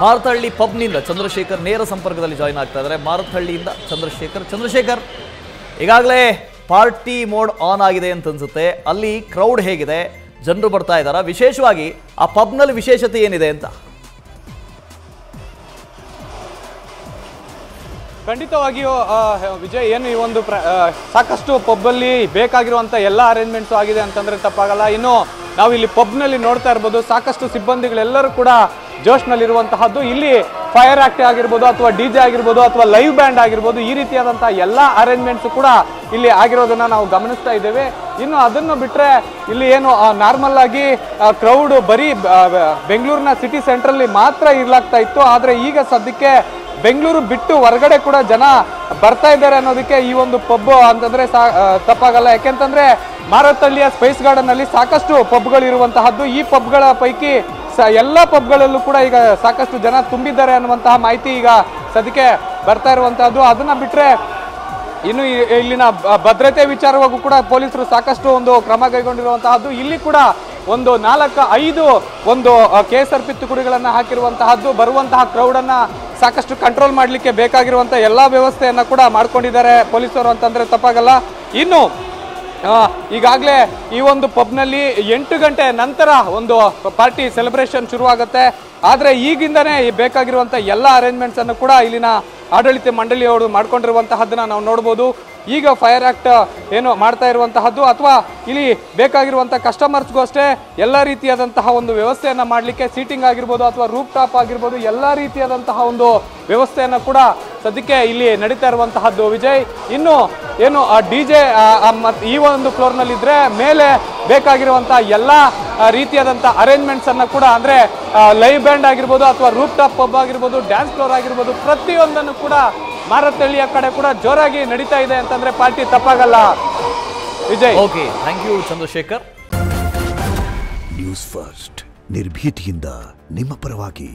ಮಾರತಹಳ್ಳಿ ಪಬ್ನಿಂದ ಚಂದ್ರಶೇಖರ್ ನೇರ ಸಂಪರ್ಕದಲ್ಲಿ ಜಾಯಿನ್ ಆಗ್ತಾ ಇದ್ದಾರೆ. ಮಾರತಹಳ್ಳಿಯಿಂದ ಚಂದ್ರಶೇಖರ್ ಈಗಾಗಲೇ ಪಾರ್ಟಿ ಮೋಡ್ ಆನ್ ಆಗಿದೆ ಅಂತ ಅನ್ಸುತ್ತೆ. ಅಲ್ಲಿ ಕ್ರೌಡ್ ಹೇಗಿದೆ, ಜನರು ಬರ್ತಾ ಇದ್ದಾರಾ? ವಿಶೇಷವಾಗಿ ಆ ಪಬ್ನಲ್ಲಿ ವಿಶೇಷತೆ ಏನಿದೆ ಅಂತ? ಖಂಡಿತವಾಗಿಯೂ ವಿಜಯ್, ಏನು ಈ ಒಂದು ಸಾಕಷ್ಟು ಪಬ್ಬಲ್ಲಿ ಬೇಕಾಗಿರುವಂಥ ಎಲ್ಲ ಅರೇಂಜ್ಮೆಂಟ್ಸು ಆಗಿದೆ ಅಂತಂದರೆ ತಪ್ಪಾಗಲ್ಲ. ಇನ್ನು ನಾವು ಇಲ್ಲಿ ಪಬ್ನಲ್ಲಿ ನೋಡ್ತಾ ಇರ್ಬೋದು, ಸಾಕಷ್ಟು ಸಿಬ್ಬಂದಿಗಳೆಲ್ಲರೂ ಕೂಡ ಜೋಶ್ನಲ್ಲಿರುವಂತಹದ್ದು. ಇಲ್ಲಿ ಫೈರ್ ಆಕ್ಟ್ ಆಗಿರ್ಬೋದು ಅಥವಾ DJ ಆಗಿರ್ಬೋದು ಅಥವಾ ಲೈವ್ ಬ್ಯಾಂಡ್ ಆಗಿರ್ಬೋದು, ಈ ರೀತಿಯಾದಂಥ ಎಲ್ಲ ಅರೇಂಜ್ಮೆಂಟ್ಸು ಕೂಡ ಇಲ್ಲಿ ಆಗಿರೋದನ್ನು ನಾವು ಗಮನಿಸ್ತಾ ಇದ್ದೇವೆ. ಇನ್ನು ಅದನ್ನು ಬಿಟ್ಟರೆ ಇಲ್ಲಿ ಏನು ನಾರ್ಮಲ್ ಆಗಿ ಕ್ರೌಡ್ ಬರೀ ಬೆಂಗಳೂರಿನ ಸಿಟಿ ಸೆಂಟ್ರಲ್ಲಿ ಮಾತ್ರ ಇರ್ಲಾಗ್ತಾ ಇತ್ತು. ಆದರೆ ಈಗ ಸದ್ಯಕ್ಕೆ ಬೆಂಗಳೂರು ಬಿಟ್ಟು ಹೊರಗಡೆ ಕೂಡ ಜನ ಬರ್ತಾ ಇದ್ದಾರೆ ಅನ್ನೋದಕ್ಕೆ ಈ ಒಂದು ಪಬ್ ಅಂತಂದ್ರೆ ತಪ್ಪಾಗಲ್ಲ. ಯಾಕೆಂತಂದ್ರೆ ಮಾರತಹಳ್ಳಿಯ ಸ್ಪೈಸ್ ಗಾರ್ಡನ್ ಅಲ್ಲಿ ಸಾಕಷ್ಟು ಪಬ್ಗಳು ಇರುವಂತಹದ್ದು. ಈ ಪಬ್ಗಳ ಪೈಕಿ ಎಲ್ಲ ಪಬ್ಗಳಲ್ಲೂ ಕೂಡ ಈಗ ಸಾಕಷ್ಟು ಜನ ತುಂಬಿದ್ದಾರೆ ಅನ್ನುವಂತಹ ಮಾಹಿತಿ ಈಗ ಸದ್ಯಕ್ಕೆ ಬರ್ತಾ ಇರುವಂತಹದ್ದು. ಅದನ್ನ ಬಿಟ್ರೆ ಇನ್ನು ಇಲ್ಲಿನ ಭದ್ರತೆ ವಿಚಾರವಾಗೂ ಕೂಡ ಪೊಲೀಸರು ಸಾಕಷ್ಟು ಒಂದು ಕ್ರಮ ಕೈಗೊಂಡಿರುವಂತಹದ್ದು. ಇಲ್ಲಿ ಕೂಡ ಒಂದು 4-5 ಒಂದು KSRP ತುಕಡಿಗಳನ್ನು ಹಾಕಿರುವಂತಹದ್ದು. ಬರುವಂತಹ ಕ್ರೌಡನ್ನು ಸಾಕಷ್ಟು ಕಂಟ್ರೋಲ್ ಮಾಡಲಿಕ್ಕೆ ಬೇಕಾಗಿರುವಂಥ ಎಲ್ಲ ವ್ಯವಸ್ಥೆಯನ್ನು ಕೂಡ ಮಾಡ್ಕೊಂಡಿದ್ದಾರೆ ಪೊಲೀಸರು ಅಂತಂದರೆ ತಪ್ಪಾಗಲ್ಲ. ಇನ್ನು ಈಗಾಗಲೇ ಈ ಒಂದು ಪಬ್ನಲ್ಲಿ 8 ಗಂಟೆ ನಂತರ ಒಂದು ಪಾರ್ಟಿ ಸೆಲೆಬ್ರೇಷನ್ ಶುರುವಾಗುತ್ತೆ. ಆದರೆ ಈಗಿಂದನೇ ಬೇಕಾಗಿರುವಂಥ ಎಲ್ಲ ಅರೇಂಜ್ಮೆಂಟ್ಸನ್ನು ಕೂಡ ಇಲ್ಲಿನ ಆಡಳಿತ ಮಂಡಳಿಯವರು ಮಾಡ್ಕೊಂಡಿರುವಂತಹದ್ದನ್ನು ನಾವು ನೋಡ್ಬೋದು. ಈಗ ಫೈರ್ ಆಕ್ಟ್ ಏನು ಮಾಡ್ತಾ ಇರುವಂತಹದ್ದು ಅಥವಾ ಇಲ್ಲಿ ಬೇಕಾಗಿರುವಂಥ ಕಸ್ಟಮರ್ಸ್ಗೂ ಅಷ್ಟೇ ಎಲ್ಲ ರೀತಿಯಾದಂತಹ ಒಂದು ವ್ಯವಸ್ಥೆಯನ್ನು ಮಾಡಲಿಕ್ಕೆ ಸೀಟಿಂಗ್ ಆಗಿರ್ಬೋದು ಅಥವಾ ರೂಫ್ ಟಾಪ್ ಆಗಿರ್ಬೋದು, ಎಲ್ಲ ರೀತಿಯಾದಂತಹ ಒಂದು ವ್ಯವಸ್ಥೆಯನ್ನು ಕೂಡ ಸದ್ಯಕ್ಕೆ ಇಲ್ಲಿ ನಡೀತಾ ಇರುವಂತಹದ್ದು ವಿಜಯ್. ಇನ್ನು ಏನು DJ ಈ ಒಂದು ಫ್ಲೋರ್ನಲ್ಲಿದ್ದರೆ ಮೇಲೆ ಬೇಕಾಗಿರುವಂಥ ಎಲ್ಲ ರೀತಿಯಾದಂಥ ಅರೇಂಜ್ಮೆಂಟ್ಸನ್ನು ಕೂಡ ಅಂದರೆ ಲೈವ್ ಬ್ಯಾಂಡ್ ಆಗಿರ್ಬೋದು ಅಥವಾ ರೂಫ್ ಟಾಪ್ ಪಬ್ ಆಗಿರ್ಬೋದು, ಡ್ಯಾನ್ಸ್ ಫ್ಲೋರ್ ಆಗಿರ್ಬೋದು, ಪ್ರತಿಯೊಂದನ್ನು ಕೂಡ ಮಾರತಹಳ್ಳಿಯ ಕಡೆ ಕೂಡ ಜೋರಾಗಿ ನಡೀತಾ ಇದೆ ಅಂತಂದ್ರೆ ಪಾರ್ಟಿ ತಪ್ಪಾಗಲ್ಲ Vijay. Okay, thank you Chandrashekhar. News first ನಿರ್ಭೀತಿಯಿಂದ ನಿಮ್ಮ ಪರವಾಗಿ.